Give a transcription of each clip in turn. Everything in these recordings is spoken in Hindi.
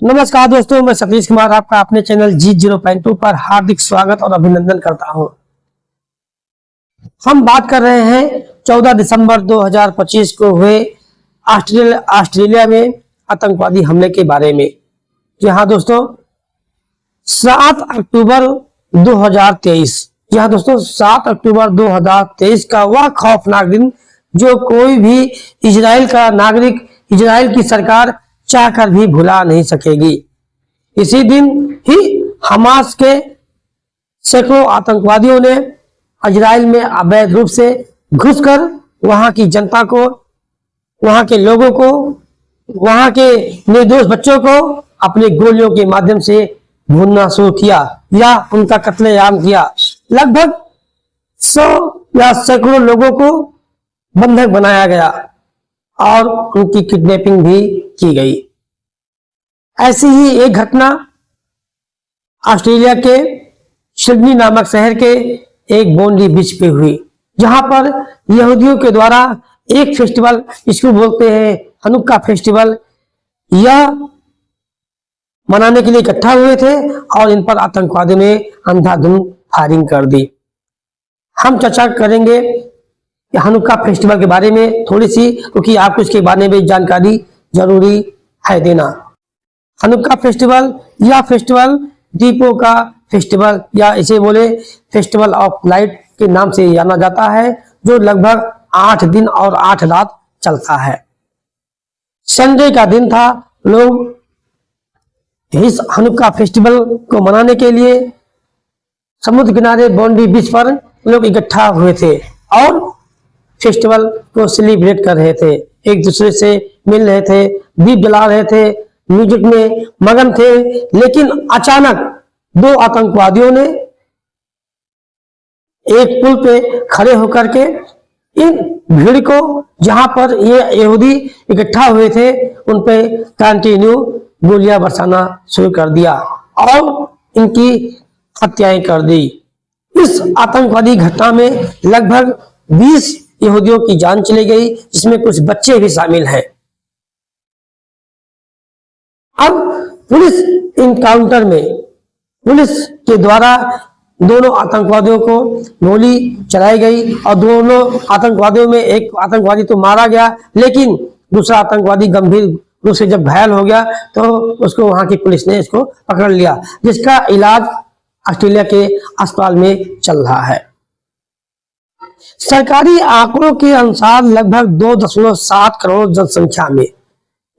नमस्कार दोस्तों, मैं सतीश कुमार आपका अपने चैनल G0.2 पर हार्दिक स्वागत और अभिनंदन करता हूं। हम बात कर रहे हैं 14 दिसंबर 2025 को हुए ऑस्ट्रेलिया में आतंकवादी हमले के बारे में। जी हाँ दोस्तों, 7 अक्टूबर 2023 जी हाँ दोस्तों, 7 अक्टूबर 2023 का वह खौफनाक दिन जो कोई भी इजराइल का नागरिक, इजराइल की सरकार चाहकर भी भुला नहीं सकेगी। इसी दिन ही हमास के सैकड़ों आतंकवादियों ने इजराइल में अवैध रूप से घुसकर वहां की जनता को, वहां के लोगों को, वहां के निर्दोष बच्चों को अपनी गोलियों के माध्यम से भूनना शुरू किया या उनका कत्लेआम किया। लगभग 100 या सैकड़ों लोगों को बंधक बनाया गया और उनकी किडनैपिंग भी की गई। ऐसी ही एक घटना ऑस्ट्रेलिया के सिडनी नामक शहर के एक बोंडी बीच पे हुई, जहां पर यहूदियों के द्वारा एक फेस्टिवल, इसको बोलते हैं हनुक्का फेस्टिवल, यह मनाने के लिए इकट्ठा हुए थे और इन पर आतंकवादियों ने अंधाधुंध फायरिंग कर दी। हम चर्चा करेंगे हनुक्का फेस्टिवल के बारे में थोड़ी सी, क्योंकि आपको इसके बारे में जानकारी जरूरी है देना। हनुक्का फेस्टिवल, यह फेस्टिवल दीपों का फेस्टिवल या इसे बोले फेस्टिवल ऑफ लाइट के नाम से जाना जाता है, जो लगभग 8 दिन और 8 रात चलता है। संडे का दिन था। लोग इस हनुक्का फेस्टिवल को मनाने के लिए समुद्र किनारे बोंडी बीच पर लोग इकट्ठा हुए थे और फेस्टिवल को सेलिब्रेट कर रहे थे, एक दूसरे से मिल रहे थे, दीप जला रहे थे, म्यूजिक में मगन थे। लेकिन अचानक 2 आतंकवादियों ने एक पुल पे खड़े होकर के इन भीड़ को, जहां पर ये यहूदी इकट्ठा हुए थे, उन पे कंटिन्यू गोलियां बरसाना शुरू कर दिया और इनकी हत्याएं कर दी। इस आतंकवादी घटना में लगभग 20 यहूदियों की जान चली गई, जिसमें कुछ बच्चे भी शामिल हैं। अब पुलिस इनकाउंटर में पुलिस के द्वारा दोनों आतंकवादियों को गोली चलाई गई और दोनों आतंकवादियों में एक आतंकवादी तो मारा गया, लेकिन दूसरा आतंकवादी गंभीर रूप से जब घायल हो गया तो उसको वहां की पुलिस ने इसको पकड़ लिया, जिसका इलाज ऑस्ट्रेलिया के अस्पताल में चल रहा है। सरकारी आंकड़ों के अनुसार लगभग 2.7 करोड़ जनसंख्या में,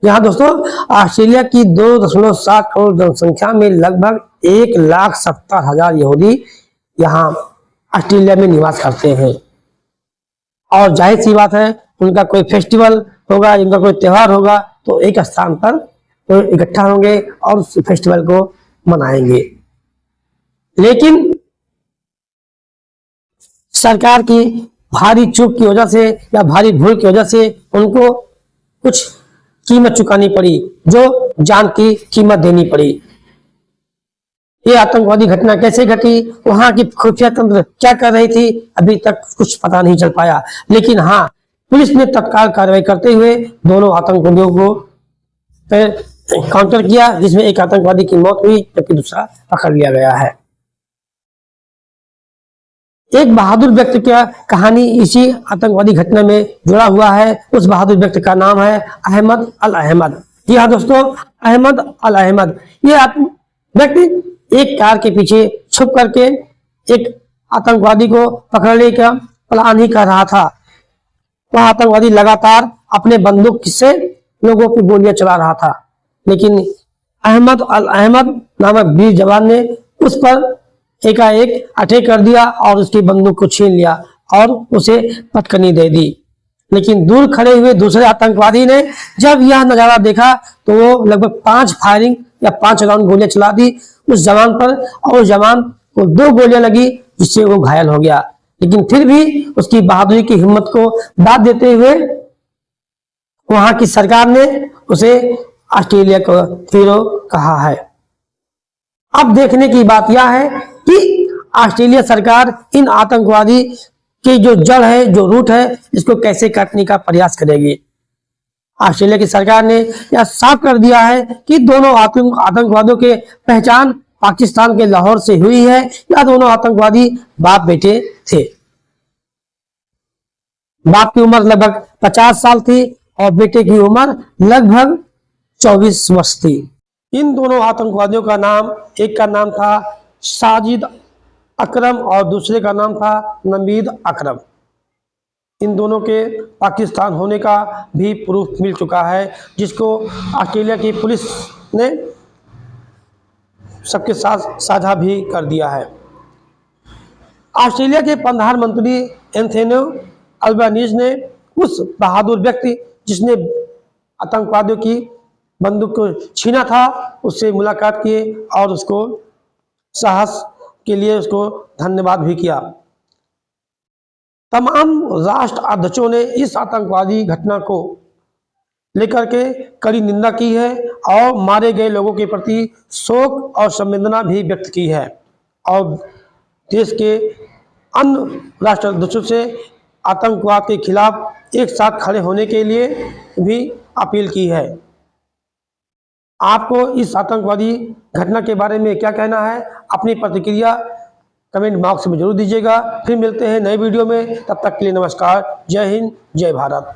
यहाँ दोस्तों ऑस्ट्रेलिया की 2.7 करोड़ जनसंख्या में लगभग 1,70,000 यहूदी यहाँ ऑस्ट्रेलिया में निवास करते हैं। और जाहिर सी बात है, उनका कोई फेस्टिवल होगा, इनका कोई त्योहार होगा तो एक स्थान पर तो इकट्ठा होंगे और उस फेस्टिवल को मनाएंगे। लेकिन सरकार की भारी चूक की वजह से या भारी भूल की वजह से उनको कुछ कीमत चुकानी पड़ी, जो जान की कीमत देनी पड़ी। ये आतंकवादी घटना कैसे घटी, वहां की खुफिया तंत्र क्या कर रही थी, अभी तक कुछ पता नहीं चल पाया। लेकिन हाँ, पुलिस ने तत्काल कार्रवाई करते हुए दोनों आतंकवादियों को काउंटर किया, जिसमें एक आतंकवादी की मौत हुई जबकि दूसरा पकड़ लिया गया है। एक बहादुर व्यक्ति का कहानी इसी आतंकवादी घटना में जुड़ा हुआ है। उस बहादुर व्यक्ति का नाम है अहमद अल अहमद। जी हाँ दोस्तों, अहमद अल अहमद, ये व्यक्ति एक कार के पीछे छुप करके एक आतंकवादी को पकड़ने का प्लान ही कर रहा था। वह आतंकवादी लगातार अपने बंदूक से लोगों पर गोलियां चला रहा था, लेकिन अहमद अल अहमद नामक वीर जवान ने उस पर एकाएक अटैक कर दिया और उसकी बंदूक को छीन लिया और उसे पटकनी दे दी। लेकिन दूर खड़े हुए दूसरे आतंकवादी ने जब यह नजारा देखा तो वो लगभग 5 फायरिंग या 5 राउंड गोलियां चला दी उस जवान पर, और उस जवान को 2 गोलियां लगी जिससे वो घायल हो गया। लेकिन फिर भी उसकी बहादुरी की हिम्मत को दाद देते हुए वहां की सरकार ने उसे ऑस्ट्रेलिया का हीरो कहा है। अब देखने की बात यह है कि ऑस्ट्रेलिया सरकार इन आतंकवादी की जो जड़ है, जो रूट है, इसको कैसे काटने का प्रयास करेगी। ऑस्ट्रेलिया की सरकार ने यह साफ कर दिया है कि दोनों आतंकवादियों के पहचान पाकिस्तान के लाहौर से हुई है। यह दोनों आतंकवादी बाप बेटे थे। बाप की उम्र लगभग 50 साल थी और बेटे की उम्र लगभग 24 वर्ष थी। इन दोनों आतंकवादियों का नाम, एक का नाम था साजिद अकरम और दूसरे का नाम था नवीद अकरम। इन दोनों के पाकिस्तान होने का भी प्रूफ मिल चुका है, जिसको ऑस्ट्रेलिया की पुलिस ने सबके साथ साझा भी कर दिया है। ऑस्ट्रेलिया के प्रधानमंत्री एंथोनी अल्बानीज ने उस बहादुर व्यक्ति जिसने आतंकवादियों की बंदूक को छीना था, उससे मुलाकात किए और उसको साहस के लिए उसको धन्यवाद भी किया। तमाम राष्ट्र अध्यक्षों ने इस आतंकवादी घटना को लेकर के कड़ी निंदा की है और मारे गए लोगों के प्रति शोक और संवेदना भी व्यक्त की है और देश के अन्य राष्ट्र अध्यक्षों से आतंकवाद के खिलाफ एक साथ खड़े होने के लिए भी अपील की है। आपको इस आतंकवादी घटना के बारे में क्या कहना है? अपनी प्रतिक्रिया कमेंट बॉक्स में जरूर दीजिएगा। फिर मिलते हैं नए वीडियो में, तब तक के लिए नमस्कार। जय हिंद, जय भारत।